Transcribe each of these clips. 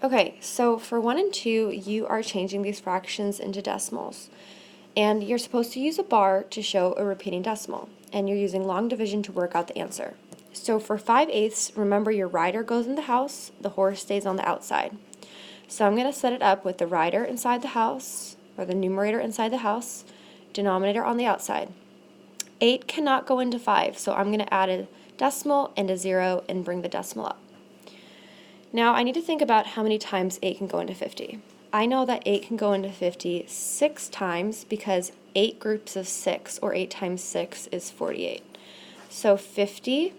Okay, so for 1 and 2, you are changing these fractions into decimals. And you're supposed to use a bar to show a repeating decimal. And you're using long division to work out the answer. So for 5/8, remember your rider goes in the house, the horse stays on the outside. So I'm going to set it up with the rider inside the house, or the numerator inside the house, denominator on the outside. 8 cannot go into 5, so I'm going to add a decimal and a 0 and bring the decimal up. Now I need to think about how many times 8 can go into 50. I know that 8 can go into 50 6 times because 8 groups of 6, or 8 times 6, is 48. So 50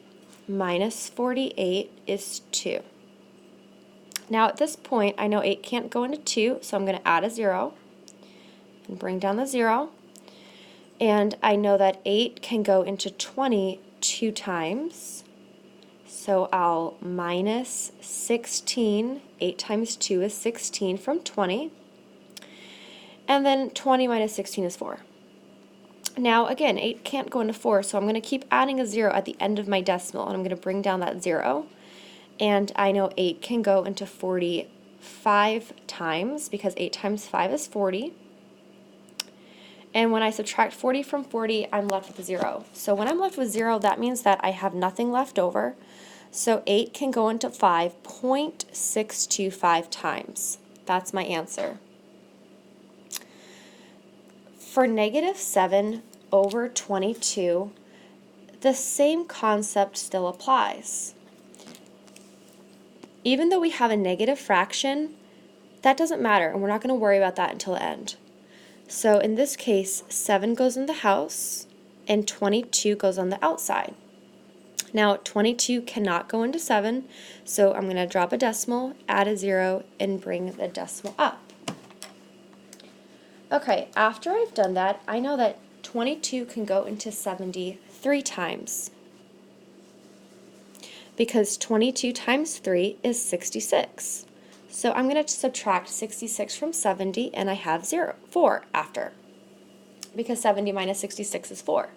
minus 48 is 2. Now at this point, I know 8 can't go into 2, so I'm going to add a 0 and bring down the 0. And I know that 8 can go into 20 2 times, so I'll minus 16. 8 times 2 is 16 from 20. And then 20 minus 16 is 4. Now again, 8 can't go into 4, so I'm going to keep adding a 0 at the end of my decimal, and I'm going to bring down that 0. And I know 8 can go into 45 times, because 8 times 5 is 40. And when I subtract 40 from 40, I'm left with a 0. So when I'm left with 0, that means that I have nothing left over. So 8 can go into 5 0.625 times. That's my answer. For -7 over 22, the same concept still applies. Even though we have a negative fraction, that doesn't matter, and we're not going to worry about that until the end. So in this case, 7 goes in the house, and 22 goes on the outside. Now 22 cannot go into 7, so I'm going to drop a decimal, add a 0, and bring the decimal up. Okay, after I've done that, I know that 22 can go into 70 3 times, because 22 times 3 is 66. So I'm going to subtract 66 from 70, and I have 4 after, because 70 minus 66 is 4.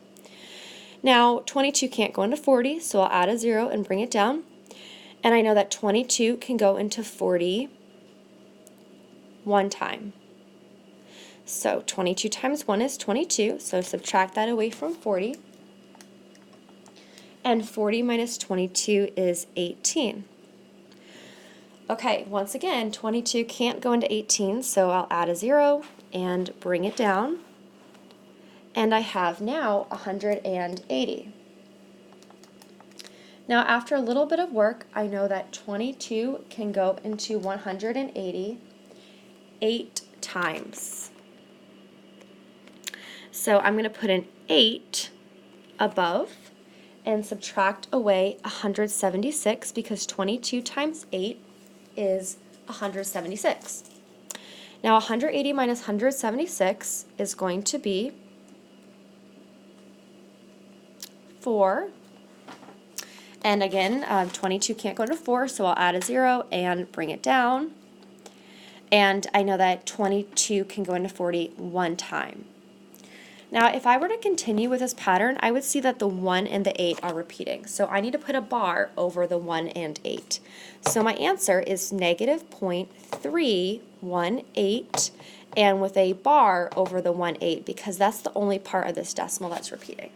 Now 22 can't go into 40, so I'll add a 0 and bring it down. And I know that 22 can go into 40 1 time. So 22 times 1 is 22, so subtract that away from 40. And 40 minus 22 is 18. Okay, once again, 22 can't go into 18, so I'll add a 0 and bring it down. And I have now 180. Now after a little bit of work, I know that 22 can go into 180 8 times. So I'm going to put an 8 above and subtract away 176, because 22 times 8 is 176. Now 180 minus 176 is going to be 4. And again, 22 can't go into 4, so I'll add a 0 and bring it down. And I know that 22 can go into 40 1 time. Now if I were to continue with this pattern, I would see that the 1 and the 8 are repeating. So I need to put a bar over the 1 and 8. So my answer is -0.318, and with a bar over the 1 8, because that's the only part of this decimal that's repeating.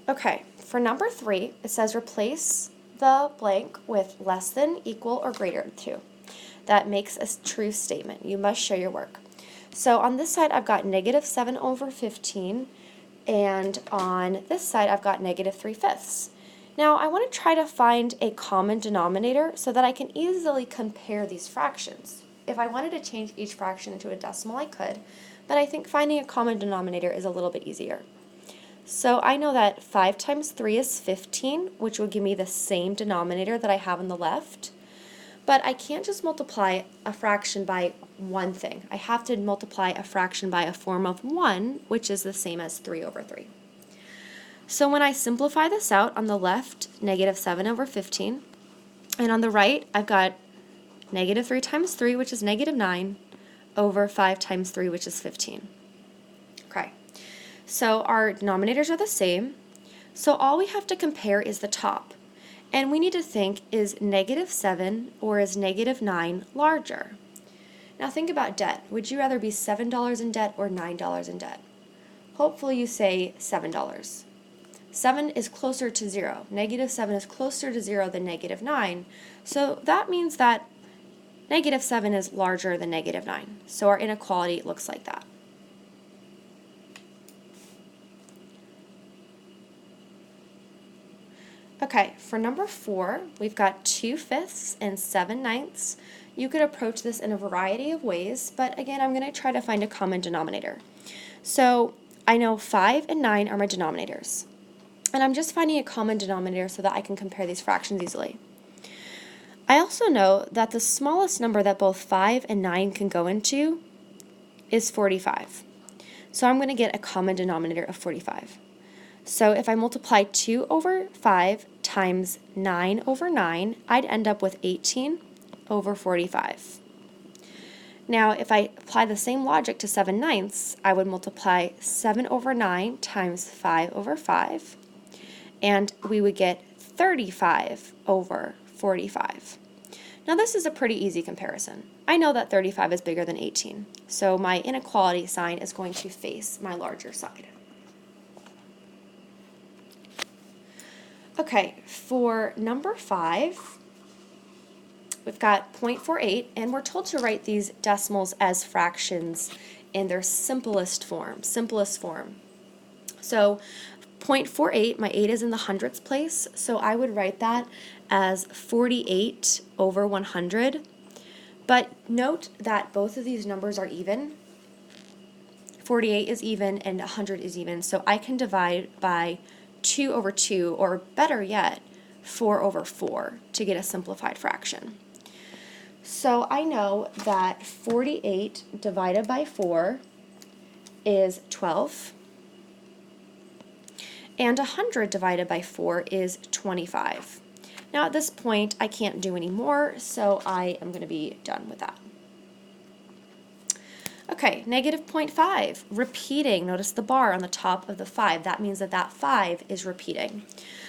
Okay, for number 3, it says replace the blank with less than, equal, or greater to. That makes a true statement. You must show your work. So on this side, I've got -7 over 15, and on this side, I've got -3/5. Now, I want to try to find a common denominator so that I can easily compare these fractions. If I wanted to change each fraction into a decimal, I could, but I think finding a common denominator is a little bit easier. So I know that 5 times 3 is 15, which would give me the same denominator that I have on the left. But I can't just multiply a fraction by one thing. I have to multiply a fraction by a form of 1, which is the same as 3 over 3. So when I simplify this out, on the left, -7 over 15, and on the right, I've got -3 times 3, which is -9, over 5 times 3, which is 15. Okay. So our denominators are the same. So all we have to compare is the top. And we need to think, is -7 or is -9 larger? Now think about debt. Would you rather be $7 in debt or $9 in debt? Hopefully you say $7. 7 is closer to 0. -7 is closer to 0 than -9. So that means that -7 is larger than -9. So our inequality looks like that. Okay, for number 4, we've got 2/5 and 7/9. You could approach this in a variety of ways, but again, I'm going to try to find a common denominator. So I know 5 and 9 are my denominators, and I'm just finding a common denominator so that I can compare these fractions easily. I also know that the smallest number that both 5 and 9 can go into is 45. So I'm going to get a common denominator of 45. So if I multiply 2 over 5 times 9 over 9, I'd end up with 18 over 45. Now, if I apply the same logic to 7/9, I would multiply 7 over 9 times 5 over 5, and we would get 35 over 45. Now, this is a pretty easy comparison. I know that 35 is bigger than 18, so my inequality sign is going to face my larger side. Okay, for number 5, we've got 0.48, and we're told to write these decimals as fractions in their simplest form. So 0.48, my 8 is in the hundredths place, so I would write that as 48 over 100. But note that both of these numbers are even. 48 is even and 100 is even, so I can divide by 2 over 2, or better yet, 4 over 4 to get a simplified fraction. So I know that 48 divided by 4 is 12, and 100 divided by 4 is 25. Now at this point I can't do any more, so I am going to be done with that. Okay, -0.5, repeating. Notice the bar on the top of the 5. That means that that 5 is repeating.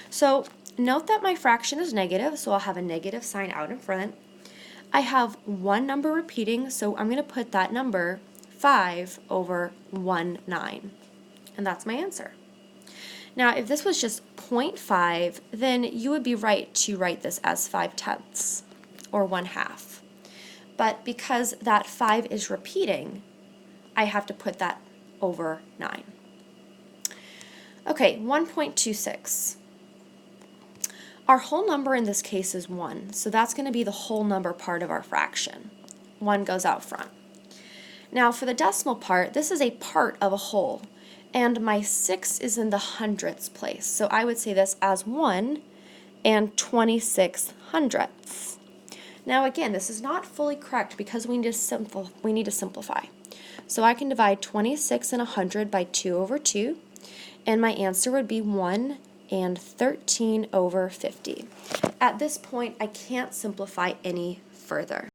So note that my fraction is negative, so I'll have a negative sign out in front. I have one number repeating, so I'm going to put that number 5 over 1/9. And that's my answer. Now, if this was just 0.5, then you would be right to write this as 5/10 or 1/2. But because that 5 is repeating, I have to put that over 9. Okay, 1.26. Our whole number in this case is 1, so that's going to be the whole number part of our fraction. 1 goes out front. Now for the decimal part, this is a part of a whole, and my 6 is in the hundredths place, so I would say this as 1 and 26 hundredths. Now again, this is not fully correct because we need to simplify. So I can divide 26 and 100 by 2 over 2, and my answer would be 1 and 13 over 50. At this point, I can't simplify any further.